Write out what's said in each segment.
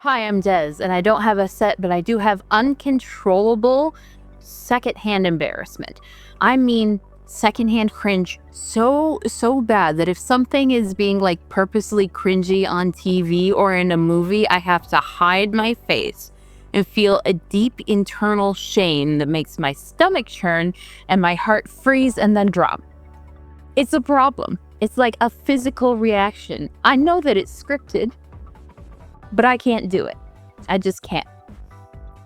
Hi, I'm Des, and I don't have a set, but I do have uncontrollable secondhand embarrassment. I mean, secondhand cringe so bad that if something is being like purposely cringy on TV or in a movie, I have to hide my face and feel a deep internal shame that makes my stomach churn and my heart freeze and then drop. It's a problem. It's like a physical reaction. I know that it's scripted, but I can't do it. I just can't.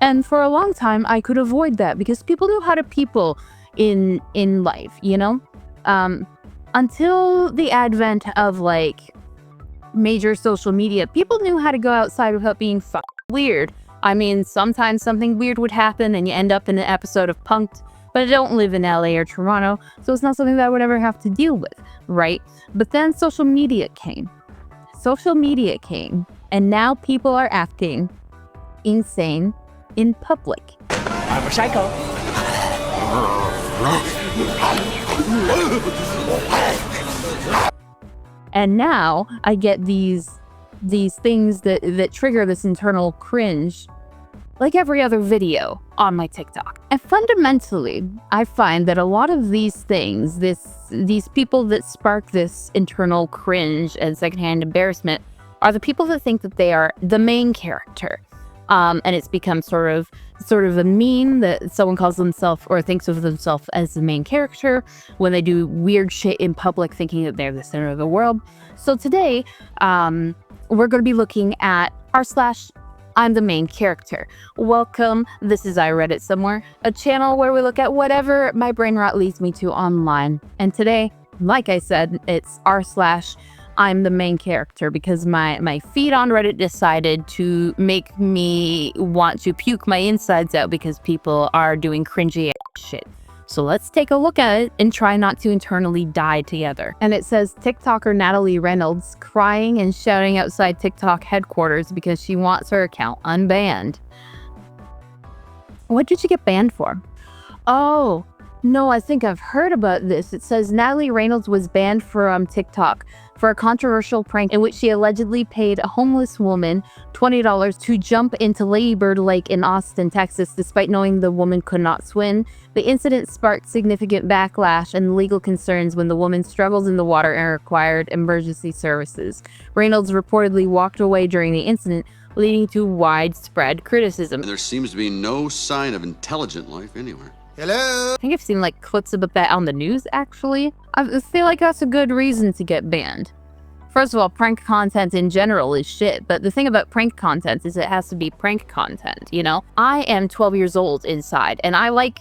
And for a long time, I could avoid that because people knew how to people in life, you know? Until the advent of like major social media, people knew how to go outside without being weird. I mean, sometimes something weird would happen and you end up in an episode of Punk'd, but I don't live in LA or Toronto, so it's not something that I would ever have to deal with, right? But then social media came. And now people are acting insane in public. I'm a psycho. And now I get these things that trigger this internal cringe like every other video on my TikTok. And fundamentally, I find that a lot of these things, these people that spark this internal cringe and secondhand embarrassment are the people that think that they are the main character. And it's become sort of a meme that someone calls themselves or thinks of themselves as the main character when they do weird shit in public thinking that they're the center of the world. So today, we're going to be looking at r/I'm the main character. Welcome, this is I Read It Somewhere, a channel where we look at whatever my brain rot leads me to online. And today, like I said, it's r/I'm the main character because my feed on Reddit decided to make me want to puke my insides out because people are doing cringy shit. So let's take a look at it and try not to internally die together. And it says TikToker Natalie Reynolds crying and shouting outside TikTok headquarters because she wants her account unbanned. What did she get banned for? Oh, no, I think I've heard about this. It says Natalie Reynolds was banned from TikTok for a controversial prank in which she allegedly paid a homeless woman $20 to jump into Lady Bird Lake in Austin, Texas, despite knowing the woman could not swim. The incident sparked significant backlash and legal concerns when the woman struggled in the water and required emergency services. Reynolds reportedly walked away during the incident, leading to widespread criticism. There seems to be no sign of intelligent life anywhere. Hello? I think I've seen like clips about that on the news, actually. I feel like that's a good reason to get banned. First of all, prank content in general is shit, but the thing about prank content is it has to be prank content, you know? I am 12 years old inside, and I like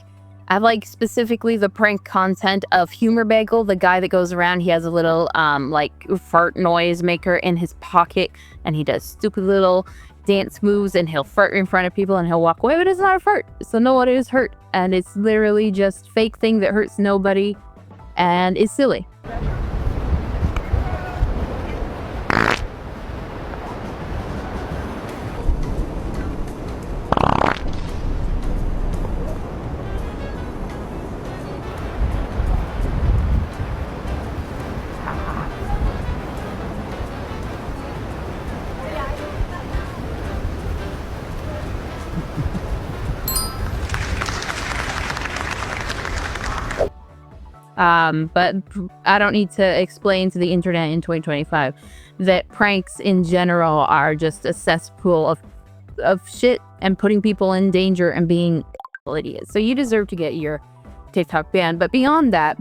specifically the prank content of Humor Bagel, the guy that goes around, he has a little like fart noise maker in his pocket, and he does stupid little dance moves, and he'll fart in front of people and he'll walk away, but it's not a fart, so no one is hurt, and it's literally just fake thing that hurts nobody and is silly. But I don't need to explain to the internet in 2025 that pranks in general are just a cesspool of shit and putting people in danger and being idiots. So you deserve to get your TikTok banned. But beyond that,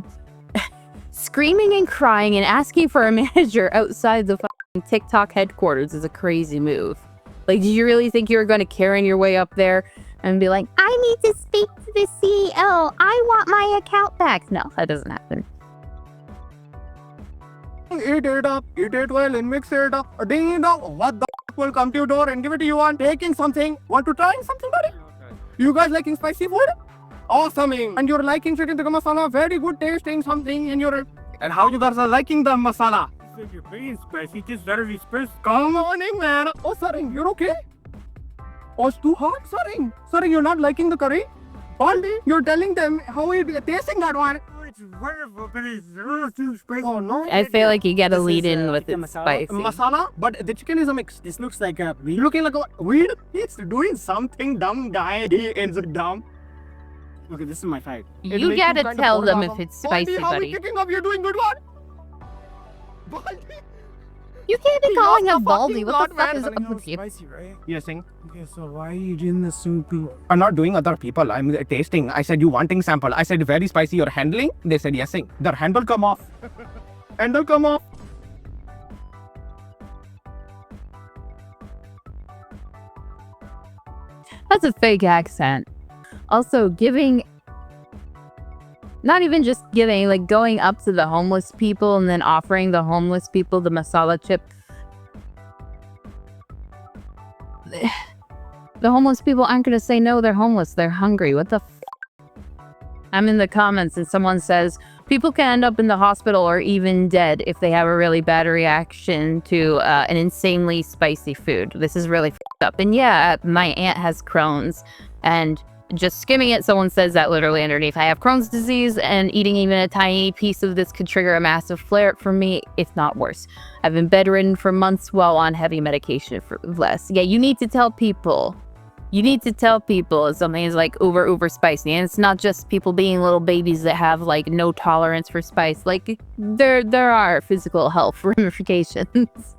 screaming and crying and asking for a manager outside the fucking TikTok headquarters is a crazy move. Like, did you really think you were going to Karen your way up there and be like, I need to speak to the CEO. I want my account back. No, that doesn't happen. Eat it up, eat it well and mix it up. Ding it up. What the will come to your door and give it to you on taking something? Want to try something, buddy? Okay. You guys liking spicy food? Awesome. And you're liking chicken tikka masala. Very good tasting something in your... And how you guys are liking the masala? You're very spicy. It's very spicy. Come on in, man. Oh, sorry. You're okay? Oh, it's too hot? Sorry, you're not liking the curry? Only you're telling them how you're tasting that one. It's wonderful, but it's too spicy. Oh no! I feel like you gotta This lead is, in with it masala. spicy. Masala, but the chicken is a mix. This looks like a weed. Looking like a weed. He's doing something dumb, guy. He ends up dumb. Okay, this is my fight. You gotta tell them if it's spicy, How are buddy. we kicking up? You're doing good one. Baldy. You can't be He calling lost him the Baldy. fucking What the god, fuck is man. up with you? Spicy, right? Yes, Singh. Okay, so why are you doing this so people? I'm not doing other people. I'm tasting. I said you wanting sample. I said very spicy. You're handling. They said yes, Singh. Their handle come off. Handle come off. That's a fake accent. Also, giving, not even just giving, like going up to the homeless people and then offering the homeless people the masala chip. The homeless people aren't going to say no, they're homeless, they're hungry. What the f? I'm in the comments and someone says, people can end up in the hospital or even dead if they have a really bad reaction to an insanely spicy food. This is really f***ed up. And yeah, my aunt has Crohn's, and just skimming it, someone says that literally underneath. I have Crohn's disease, and eating even a tiny piece of this could trigger a massive flare for me, if not worse. I've been bedridden for months while on heavy medication for less. Yeah, you need to tell people. You need to tell people if something is like uber spicy, and it's not just people being little babies that have like no tolerance for spice. Like there are physical health ramifications.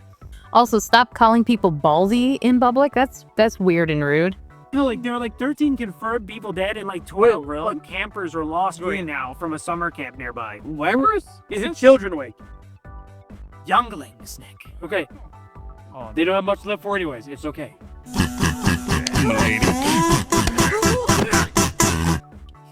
Also, stop calling people ballsy in public. That's weird and rude. You know, like there are like 13 confirmed people dead and like 12 campers are lost right now from a summer camp nearby. Virus? Isn't children awake? Younglings, Nick. Okay. Oh, they don't have much to live for anyways. It's okay.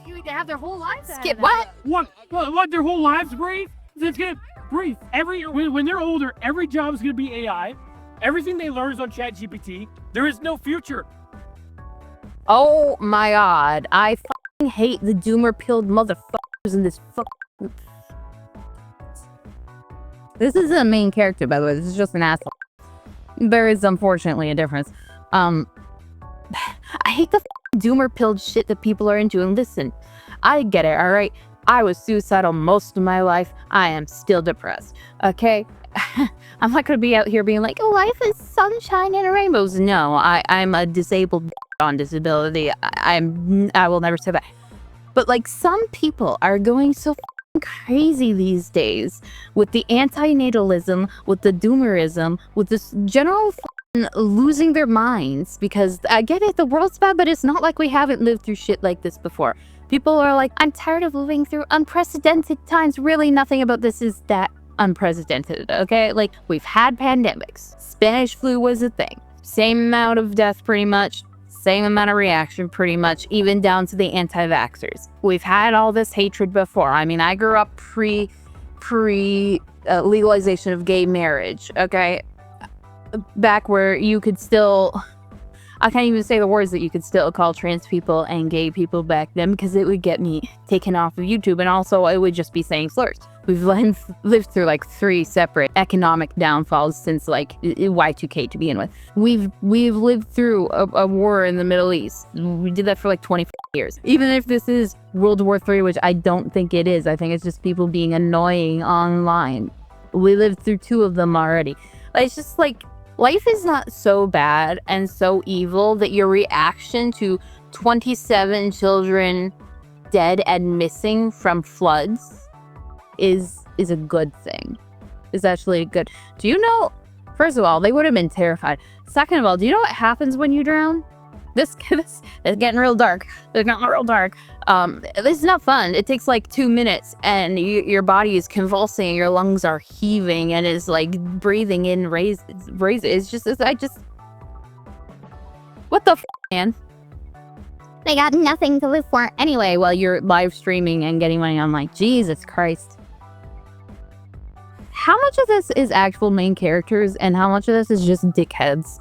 You have their whole lives. Skip what? What? Their whole lives breathe? It's gonna breathe. When they're older, every job is gonna be AI. Everything they learn is on ChatGPT. There is no future. Oh my god, I fucking hate the doomer-pilled motherfuckers in this fucking... This is a main character, by the way. This is just an asshole. There is unfortunately a difference. I hate the doomer-pilled shit that people are into. And listen, I get it, alright? I was suicidal most of my life. I am still depressed, okay? I'm not gonna be out here being like, oh, life is sunshine and rainbows. No, I'm a disabled on disability. I will never say that. But like, some people are going so crazy these days with the antinatalism, with the doomerism, with this general losing their minds, because I get it, the world's bad, but it's not like we haven't lived through shit like this before. People are like, I'm tired of living through unprecedented times. Really, nothing about this is that unprecedented, okay? Like, we've had pandemics. Spanish flu was a thing. Same amount of death, pretty much. Same amount of reaction, pretty much, even down to the anti-vaxxers. We've had all this hatred before. I mean, I grew up pre legalization of gay marriage, okay? Back where you could still... I can't even say the words that you could still call trans people and gay people back then, because it would get me taken off of YouTube, and also it would just be saying slurs. We've lived through like 3 separate economic downfalls since like Y2K to begin with. We've lived through a war in the Middle East. We did that for like 20 years. Even if this is World War III, which I don't think it is, I think it's just people being annoying online. We lived through 2 of them already. It's just like, life is not so bad and so evil that your reaction to 27 children dead and missing from floods is a good thing. Is actually good. Do you know, first of all, they would have been terrified. Second of all, do you know what happens when you drown? This is getting real dark. It's getting real dark. This is not fun. It takes like 2 minutes and your body is convulsing, your lungs are heaving, and is like breathing in raise. It's just, what the f, man? They got nothing to live for anyway while you're live streaming and getting money. I'm like, Jesus Christ. How much of this is actual main characters and how much of this is just dickheads?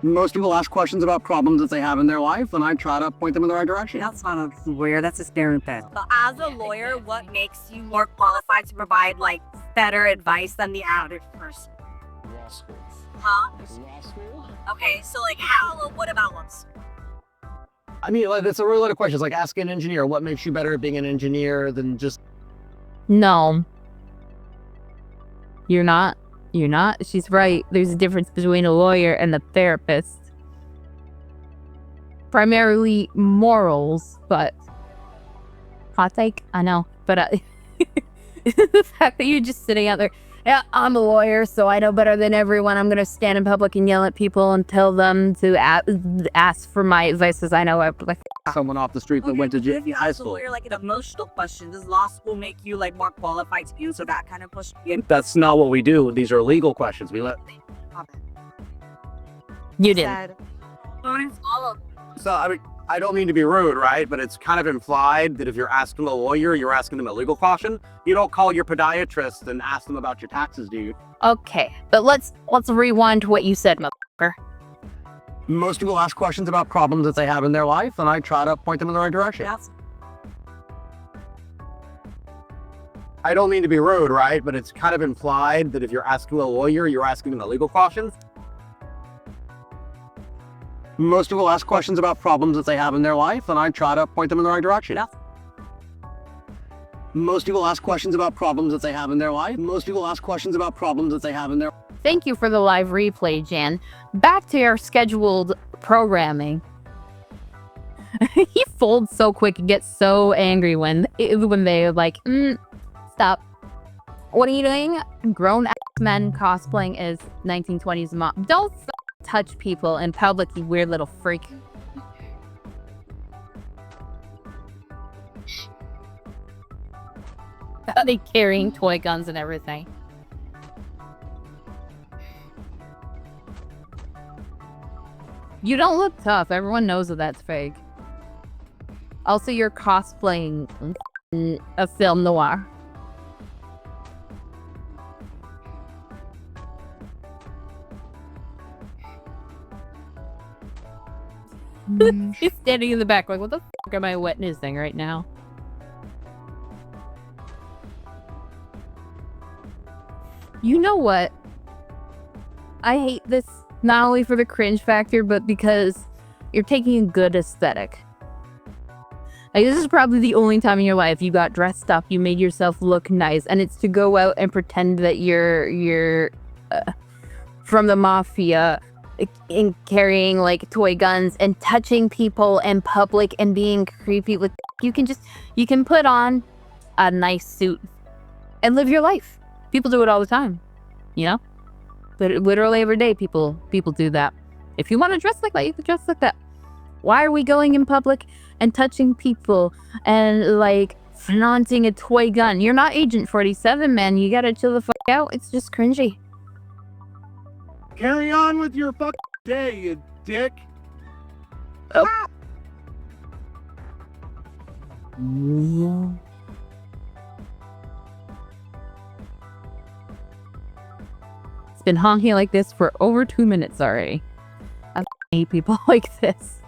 Most people ask questions about problems that they have in their life, and I try to point them in the right direction. That's not a lawyer, that's a stereotype. But as a lawyer, what makes you more qualified to provide, like, better advice than the average person? Law school. Huh? Law school? Okay, so, like, what about law school? I mean, like, that's a really lot of questions. Like, ask an engineer, what makes you better at being an engineer than just No. You're not. You're not. She's right. There's a difference between a lawyer and a therapist. Primarily morals, but hot take, I know. But the fact that you're just sitting out there, yeah, I'm a lawyer, so I know better than everyone. I'm gonna stand in public and yell at people and tell them to ask for my advice, because I know like Someone off the street that went to If you high ask a school. lawyer like an emotional question, does law school make you like more qualified to answer that kind of question? That's not what we do. These are legal questions. We let. you didn't. So I mean, I don't mean to be rude, right? But it's kind of implied that if you're asking a lawyer, you're asking them a legal question. You don't call your podiatrist and ask them about your taxes, do you? Okay, but let's rewind to what you said, motherfucker. Most people ask questions about problems that they have in their life, and I try to point them in the right direction. Yes. I don't mean to be rude, right? But it's kind of implied that if you're asking a lawyer, you're asking them a legal questions. Most people ask questions about problems that they have in their life, and I try to point them in the right direction. Yes. Most people ask questions about problems that they have in their life. Most people ask questions about problems that they have in their. Thank you for the live replay, Jan. Back to our scheduled programming. He folds so quick and gets so angry when they're like, stop. What are you doing? Grown ass men cosplaying as 1920s mom. Don't touch people in public, you weird little freak. They carrying toy guns and everything. You don't look tough. Everyone knows that that's fake. Also, you're cosplaying a film noir. He's standing in the back like, what the fuck am I witnessing right now? You know what? I hate this not only for the cringe factor, but because you're taking a good aesthetic. Like, this is probably the only time in your life you got dressed up, you made yourself look nice, and it's to go out and pretend that you're from the mafia, in carrying like toy guns and touching people in public and being creepy with. You can put on a nice suit and live your life. People do it all the time, you know? But literally every day people do that. If you want to dress like that, you can dress like that. Why are we going in public and touching people and like flaunting a toy gun? You're not Agent 47, man. You gotta chill the fuck out. It's just cringy. Carry on with your fucking day, you dick. Oh. It's been honking like this for over 2 minutes already. I hate people like this.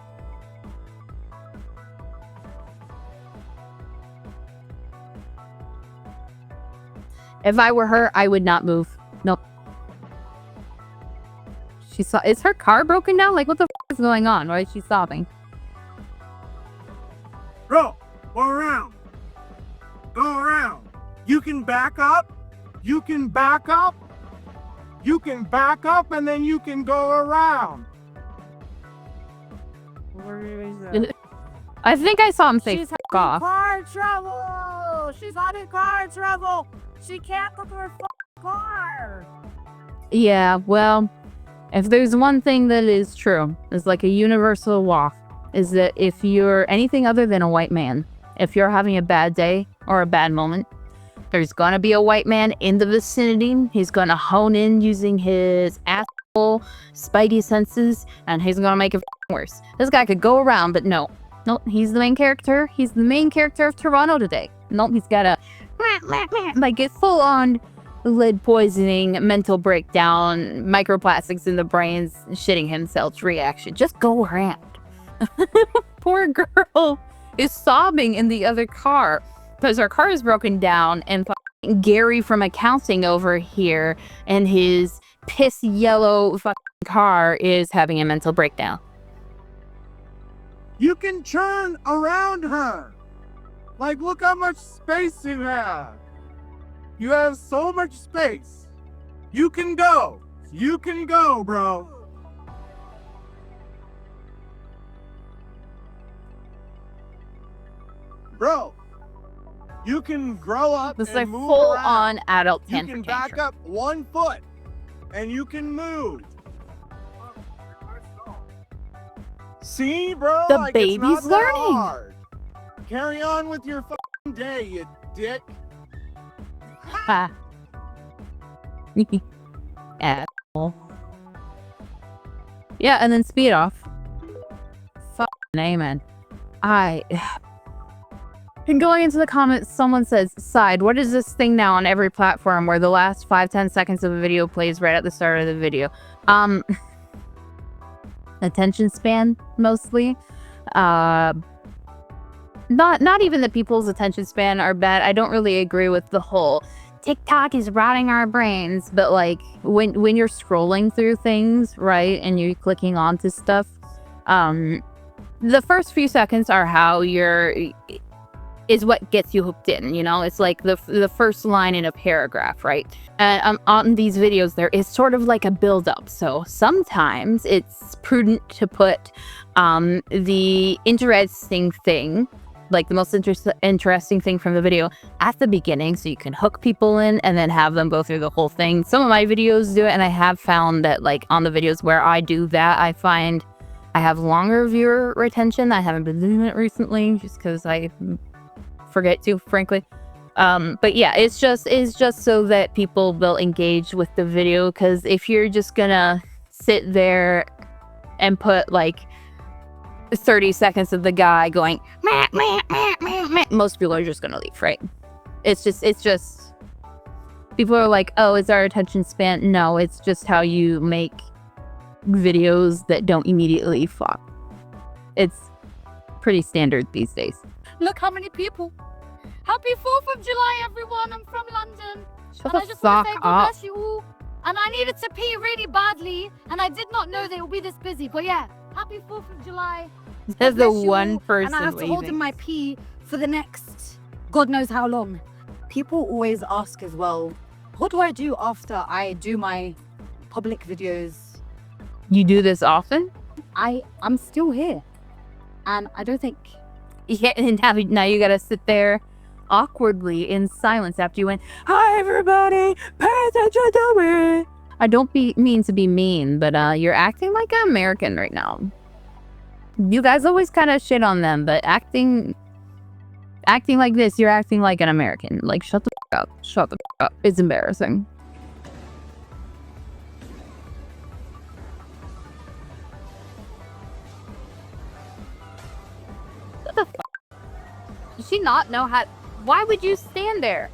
If I were her, I would not move. Nope. Is her car broken down? Like, what the f is going on? Why is she sobbing? Bro, go around. Go around. You can back up. You can back up. You can back up and then you can go around. I think I saw him say She's f having off. car trouble. She's having car trouble. She can't go to her car. Yeah, well, if there's one thing that is true, is like a universal law, is that if you're anything other than a white man, if you're having a bad day or a bad moment, there's gonna be a white man in the vicinity. He's gonna hone in using his asshole spidey senses, and he's gonna make it worse. This guy could go around, but no, he's the main character. He's the main character of Toronto today. Nope, he's got a like get full on lead poisoning, mental breakdown, microplastics in the brains, shitting himself reaction. Just go around. Poor girl is sobbing in the other car because her car is broken down, and Gary from accounting over here and his piss yellow car is having a mental breakdown. You can turn around her. Like, look how much space you have. You have so much space. You can go. You can go, bro. Bro, you can grow up This is and like move full around. on adult You tantrum. can back up 1 foot and you can move. See, bro? The like, baby's it's not that learning. hard. Carry on with your fucking day, you dick. Ha. Asshole. Yeah, and then speed off. Fucking amen. And going into the comments, someone says, "Side, what is this thing now on every platform where the last 5-10 seconds of a video plays right at the start of the video?" Attention span, mostly. Not even that people's attention span are bad. I don't really agree with the whole TikTok is rotting our brains, but like when you're scrolling through things, right, and you're clicking onto stuff, the first few seconds are is what gets you hooked in, you know? It's like the first line in a paragraph, right? And on these videos, there is sort of like a build-up. So sometimes it's prudent to put the interesting thing, like the most interesting thing from the video at the beginning, so you can hook people in and then have them go through the whole thing. Some of my videos do it, and I have found that like on the videos where I do that, I find I have longer viewer retention. I haven't been doing it recently just because I forget to, frankly. But yeah, it's just so that people will engage with the video, because if you're just gonna sit there and put like 30 seconds of the guy going meh, meh, meh, meh, meh, most people are just gonna leave, right? It's just people are like, oh, is our attention span? No, it's just how you make videos that don't immediately flop. It's pretty standard these days. Look how many people. Happy 4th of July, everyone. I'm from London. Shut And I the just want fuck to say God up. bless you all. And I needed to pee really badly. And I did not know they would be this busy. But yeah, happy 4th of July. There's God the bless you one all. person And I have to hold in waving. my pee for the next God knows how long. People always ask as well, what do I do after I do my public videos? You do this often? I'm still here. And I don't think... Yeah, and now you gotta sit there awkwardly in silence after you went, "Hi everybody, pay attention to me." I don't mean to be mean, but you're acting like an American right now. You guys always kind of shit on them, but acting like this, you're acting like an American. Like, shut the f up. Shut the f up. It's embarrassing. What the f? Does she not know how? Why would you stand there?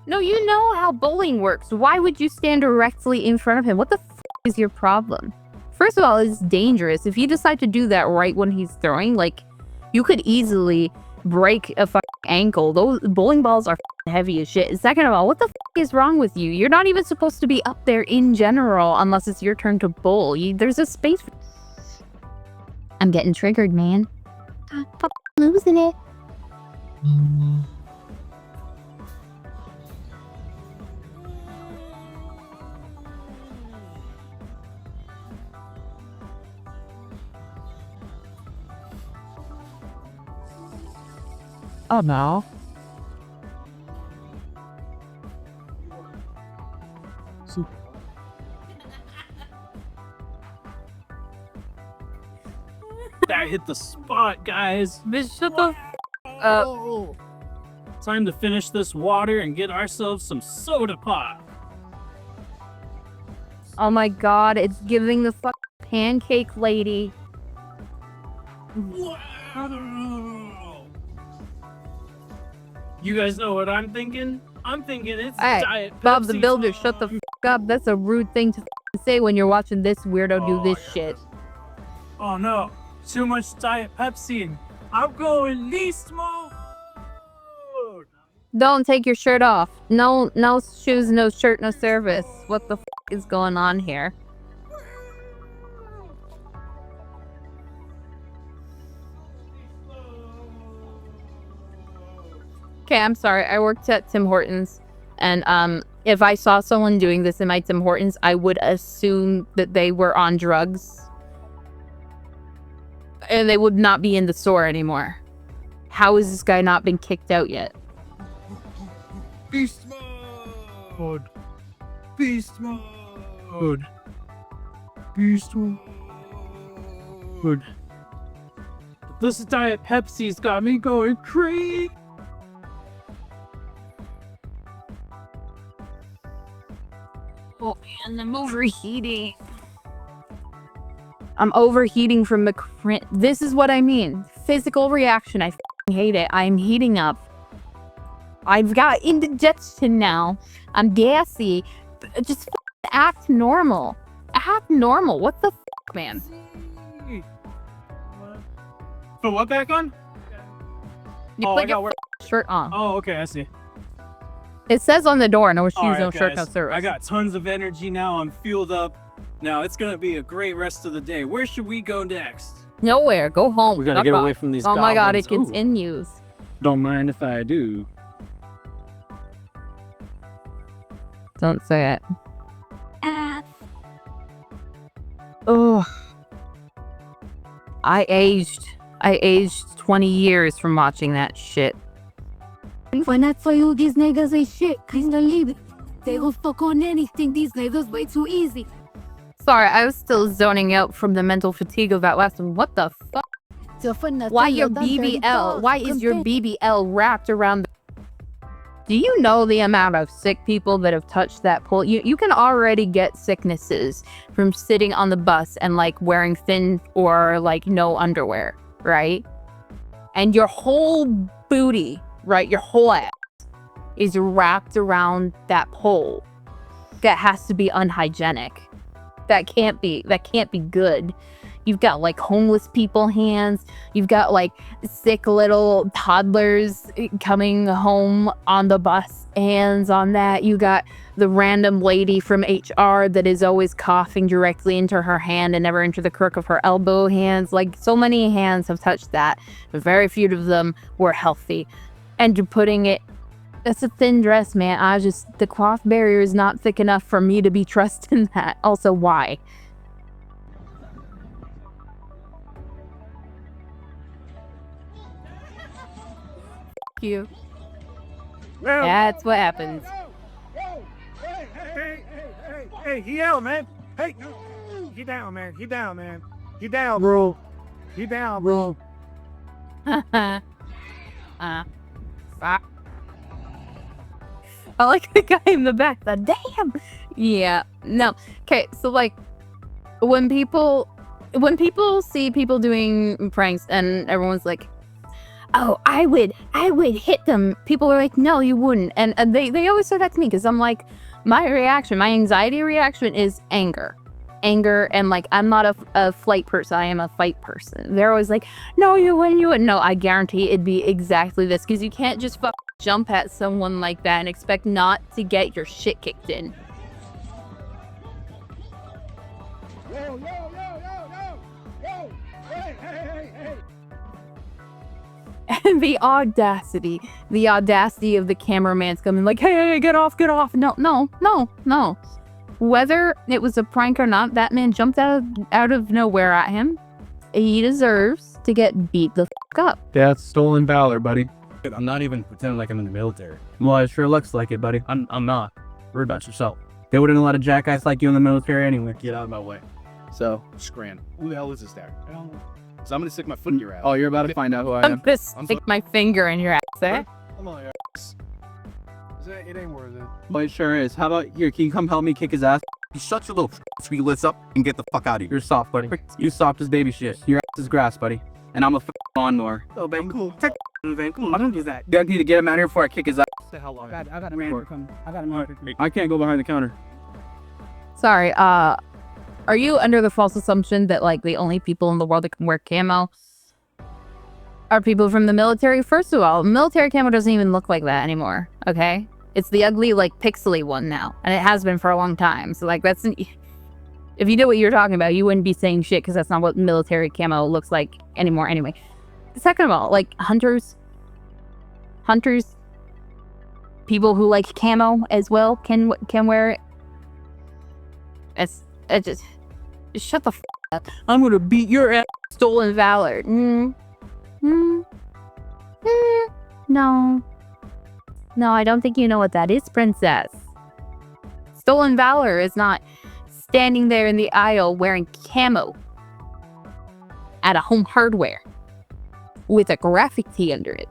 No, you know how bowling works. Why would you stand directly in front of him? What the f is your problem? First of all, it's dangerous. If you decide to do that right when he's throwing, like, you could easily break a fucking ankle. Those bowling balls are heavy as shit. Second of all, what the f is wrong with you? You're not even supposed to be up there in general unless it's your turn to bowl. There's a space. I'm getting triggered, man. I'm losing it. Oh no. That hit the spot, guys. Bitch, shut the f up. Time to finish this water and get ourselves some soda pop. Oh my god, it's giving the fuck pancake lady. Wow. You guys know what I'm thinking? I'm thinking it's Hey, Diet Bob the Pepsi Builder, time. shut the f up. That's a rude thing to say when you're watching this weirdo do this shit. Oh no, too much Diet Pepsi and I'm going beast mode. Don't take your shirt off. No shoes, no shirt, no service. What the f is going on here? Okay, I'm sorry. I worked at Tim Hortons, and if I saw someone doing this in my Tim Hortons, I would assume that they were on drugs. And they would not be in the store anymore. How has this guy not been kicked out yet? Beast mode. Beast mode. Beast mode. This Diet Pepsi's got me going crazy. Oh man, I'm overheating. I'm overheating from the cringe. This is what I mean. Physical reaction. I f***ing hate it. I'm heating up. I've got indigestion now. I'm gassy. Just f***ing act normal. Act normal. What the f***, man? Put what back on? You Oh, put I got your shirt on. Oh, okay, I see. It says on the door, no shoes, All right, no shirt, no guys, service. I got tons of energy now. I'm fueled up. Now it's gonna be a great rest of the day. Where should we go next? Nowhere. Go home. We gotta get away from these Oh my god, it goblins. Ooh. continues. Don't mind if I do. Don't say it. Oh. I aged 20 years from watching that shit. When I tell you these niggas ain't shit, kinda leave it. They will fuck on anything. These niggas way too easy. Sorry, I was still zoning out from the mental fatigue of that last one. What the fuck? Why your BBL? Why is your BBL wrapped around the... Do you know the amount of sick people that have touched that pole? You can already get sicknesses from sitting on the bus and like wearing thin or like no underwear, right? And your whole booty, right? Your whole ass is wrapped around that pole. That has to be unhygienic. That can't be good. You've got like homeless people hands. You've got like sick little toddlers coming home on the bus hands on that. You got the random lady from HR that is always coughing directly into her hand and never into the crook of her elbow hands. Like so many hands have touched that, but very few of them were healthy. And you're putting it, it's a thin dress, man. The cloth barrier is not thick enough for me to be trusting that. Also, why? You. That's what happens. Hey, he out, man. Hey, he down, man. He down, man. He down, bro. He down, bro. Fuck. I like the guy in the back. The damn. Yeah. No. Okay. So like, when people see people doing pranks and everyone's like, "Oh, I would hit them," people are like, "No, you wouldn't." And they always say that to me because I'm like, my anxiety reaction is anger. And like, I'm not a flight person. I am a fight person. They're always like, "No, you wouldn't." No, I guarantee it'd be exactly this, because you can't just jump at someone like that and expect not to get your shit kicked in. And the audacity of the cameraman's coming like, hey, get off. No. Whether it was a prank or not, that man jumped out of nowhere at him. He deserves to get beat the fuck up. That's stolen valor, buddy. I'm not even pretending like I'm in the military. Well, it sure looks like it, buddy. I'm not. Worry about yourself. They wouldn't let a jackass like you in the military anyway. Get out of my way. So, Scran, who the hell is this there? So I'm gonna stick my foot in your ass. Oh, you're about to find out who I I'm am. gonna stick my finger in your ass, eh? I'm on your ass. It ain't worth it. Well, it sure is. How about here? Can you come help me kick his ass? You shut your little sweet lips up and get the fuck out of here. You're soft, buddy. You soft as baby shit. Your ass is grass, buddy. And I'm a lawnmower. Oh, baby, cool. Van, cool. I don't do that. You need to get him out of here before I kick his ass. The hell on. I got a man coming. I can't go behind the counter. Sorry, are you under the false assumption that like the only people in the world that can wear camo are people from the military? First of all, military camo doesn't even look like that anymore, okay? It's the ugly, like, pixely one now, and it has been for a long time. So, like, if you know what you're talking about, you wouldn't be saying shit, because that's not what military camo looks like anymore anyway. Second of all, like, hunters, people who like camo as well can wear it. It just shut the f up. I'm gonna beat your ass. Stolen valor. No. No, I don't think you know what that is, princess. Stolen valor is not standing there in the aisle wearing camo at a Home Hardware with a graphic tee under it.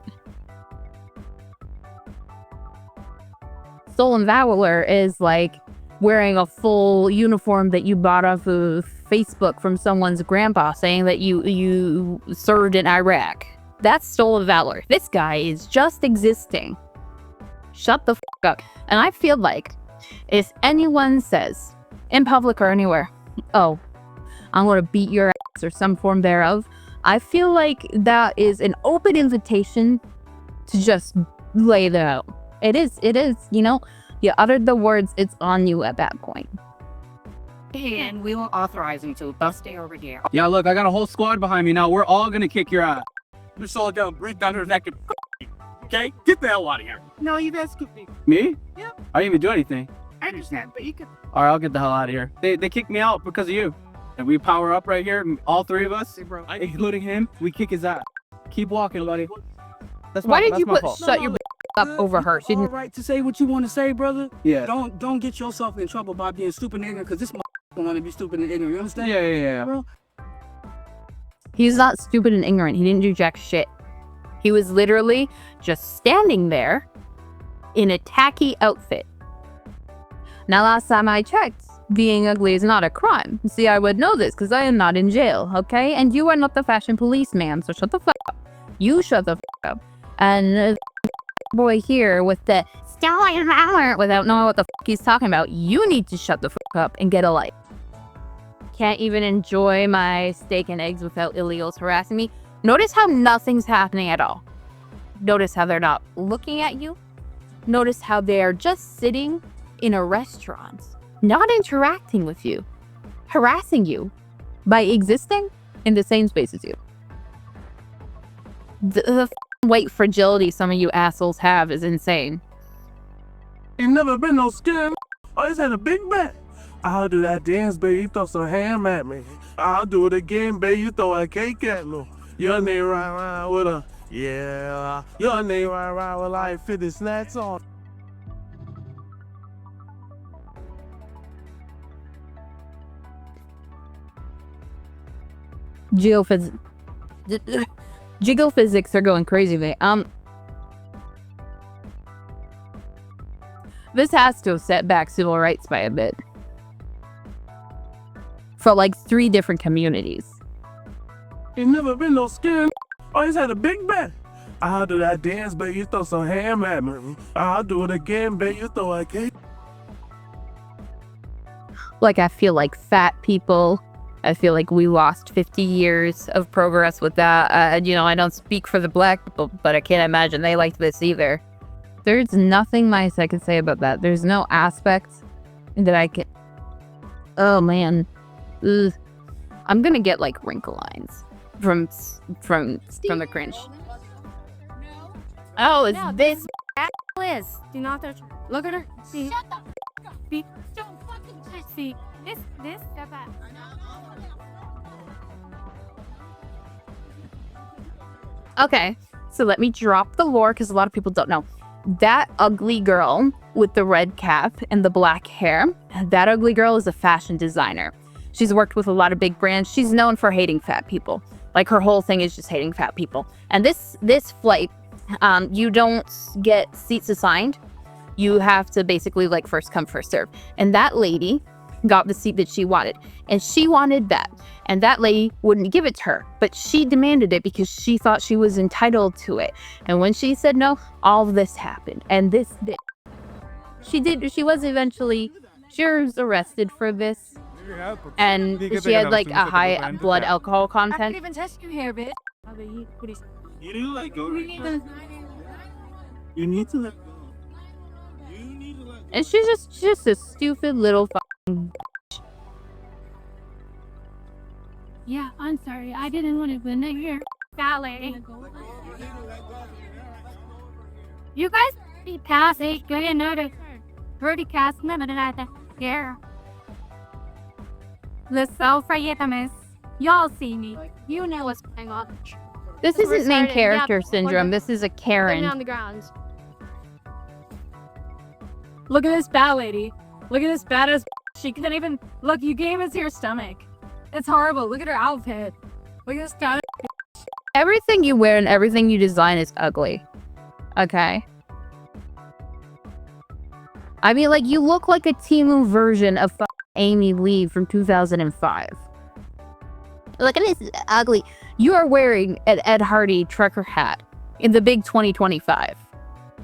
Stolen valor is like wearing a full uniform that you bought off of Facebook from someone's grandpa saying that you served in Iraq. That's stolen valor. This guy is just existing. Shut the f up. And I feel like if anyone says in public or anywhere, oh, I'm gonna beat your ass or some form thereof, I feel like that is an open invitation to just lay that out. It is, you know, you uttered the words, it's on you at that point. And we will authorize you to stay over here. Yeah, look, I got a whole squad behind me now. We're all gonna kick your ass. Just all down, breathe down her neck and okay? Get the hell out of here. No, you guys could be. Me? Yeah. I didn't even do anything. I understand, but you could. Alright, I'll get the hell out of here. They kicked me out because of you. And we power up right here, all three of us, including him, we kick his ass. Keep walking, buddy. Why did you my put fault. shut your up over her? She All didn't. right to say what you want to say, brother. Yeah. Don't get yourself in trouble by being stupid and ignorant, because this don't want to be stupid and ignorant. You understand? Yeah. Bro? He's not stupid and ignorant. He didn't do jack shit. He was literally just standing there in a tacky outfit. Now, last time I checked, being ugly is not a crime. See, I would know this because I am not in jail, okay? And you are not the fashion police, ma'am, so shut the fuck up. You shut the fuck up. And the boy here with the stolen valor without knowing what the fuck he's talking about, you need to shut the fuck up and get a life. Can't even enjoy my steak and eggs without illegals harassing me. Notice how nothing's happening at all. Notice how they're not looking at you. Notice how they are just sitting in a restaurant, not interacting with you, harassing you by existing in the same space as you. The weight fragility some of you assholes have is insane. Ain't never been no skin. I just had a big back. I'll do that dance, baby. You throw some ham at me. I'll do it again, baby. You throw a cake at me. Your name right around with a yeah. Your name right around with like 50 snacks on. Geophysics are going crazy, mate. This has to have set back civil rights by a bit. For like 3 different communities. Ain't never been no skin. I just had a big back. I'll do that dance, baby. You throw some ham at me. I'll do it again, baby. You throw a cake. Like, I feel like fat people, I feel like we lost 50 years of progress with that. You know, I don't speak for the black people, but I can't imagine they liked this either. There's nothing nice I can say about that. There's no aspect that I can... Oh, man. Ugh. I'm gonna get, like, wrinkle lines from the cringe. Oh, is this... Liz, do not touch. Look at her. See. Shut the f up. See. Don't fucking touch See. This, step back. Okay, so let me drop the lore because a lot of people don't know. That ugly girl with the red cap and the black hair, that ugly girl is a fashion designer. She's worked with a lot of big brands. She's known for hating fat people. Like, her whole thing is just hating fat people. And this flight, you don't get seats assigned. You have to basically, like, first come, first serve. And that lady got the seat that she wanted. And she wanted that. And that lady wouldn't give it to her. But she demanded it because she thought she was entitled to it. And when she said no, all of this happened. And she was eventually, she was arrested for this. And she had, like, a high blood alcohol I can content. even test you here, bitch. You need to let go. You need to let go. And she's just a stupid little fucking... Yeah, I'm sorry. I didn't want to win it here. Ballet. You guys Be past 8 grand notice. Already cast yeah. Let's sell for miss. Y'all see me. You know what's going on. This isn't main character syndrome. This is a Put me Karen. on the ground. Look at this bad lady. Look at this badass. She couldn't even look. You gave us your stomach. It's horrible. Look at her outfit. Look at this guy. Everything you wear and everything you design is ugly. Okay. I mean, like, you look like a Temu version of Amy Lee from 2005. Look at this ugly. You are wearing an Ed Hardy trucker hat in the big 2025.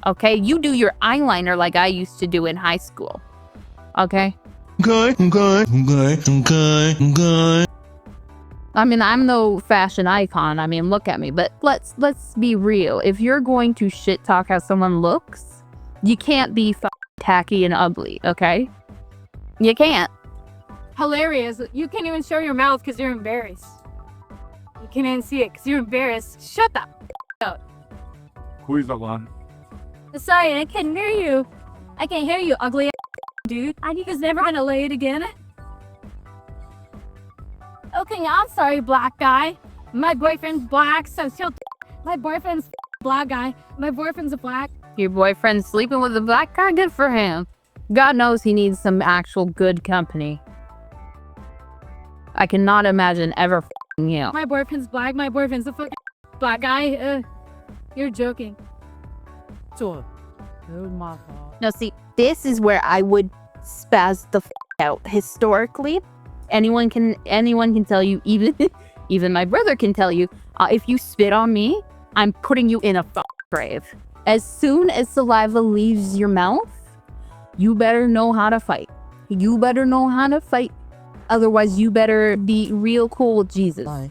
Okay? You do your eyeliner like I used to do in high school. Okay? Good. I mean, I'm no fashion icon. I mean, look at me. But let's be real. If you're going to shit talk how someone looks, you can't be tacky and ugly, okay? You can't. Hilarious. You can't even show your mouth because you're embarrassed. You can't even see it because you're embarrassed. Shut the up. Who is the one? Sorry, I can't hear you. I can't hear you, ugly dude. I think he's never gonna lay it again. Okay, I'm sorry, black guy. My boyfriend's black, so my boyfriend's black guy. My boyfriend's a black. Your boyfriend's sleeping with a black guy? Good for him. God knows he needs some actual good company. I cannot imagine ever f***ing you. My boyfriend's black. My boyfriend's a fucking black guy. You're joking. No, see, this is where I would spaz the f out. Historically, anyone can tell you, even my brother can tell you, if you spit on me, I'm putting you in a grave. As soon as saliva leaves your mouth, you better know how to fight. You better know how to fight. Otherwise, you better be real cool with Jesus. Bye.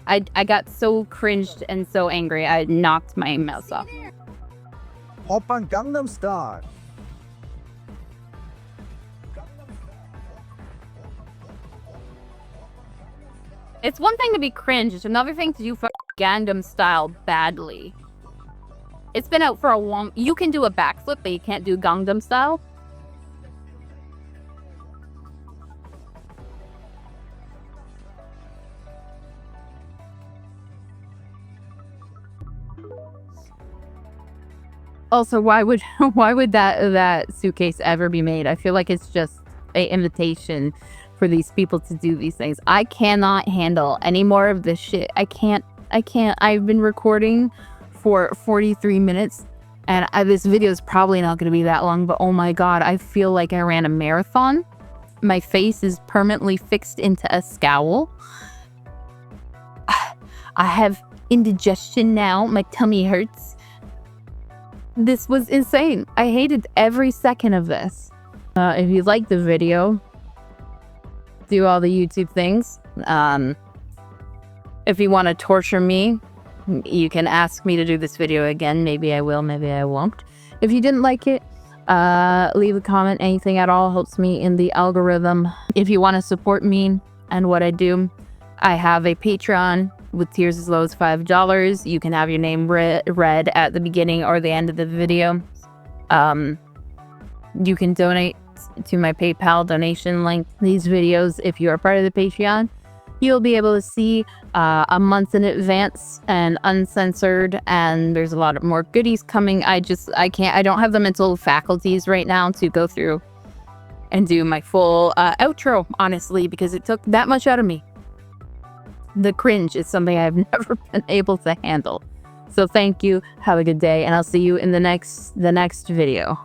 I got so cringed and so angry, I knocked my mouse off. Oppan Gangnam Style. It's one thing to be cringe, it's another thing to do Gangnam Style badly. It's been out for a long... You can do a backflip, but you can't do Gangnam Style. Also, why would that suitcase ever be made? I feel like it's just an invitation for these people to do these things. I cannot handle any more of this shit. I can't. I've been recording for 43 minutes, and this video is probably not going to be that long, but oh my god, I feel like I ran a marathon. My face is permanently fixed into a scowl. I have indigestion now. My tummy hurts. This was insane. I hated every second of this. If you like the video, do all the YouTube things. If you want to torture me, you can ask me to do this video again. Maybe I will, maybe I won't. If you didn't like it, leave a comment. Anything at all helps me in the algorithm. If you want to support me and what I do, I have a Patreon with tiers as low as $5. You can have your name read at the beginning or the end of the video. You can donate to my PayPal donation link. These videos, if you are part of the Patreon, you'll be able to see a month in advance and uncensored, and there's a lot of more goodies coming. I don't have the mental faculties right now to go through and do my full outro, honestly, because it took that much out of me. The cringe is something I've never been able to handle. So thank you, have a good day, and I'll see you in the next video.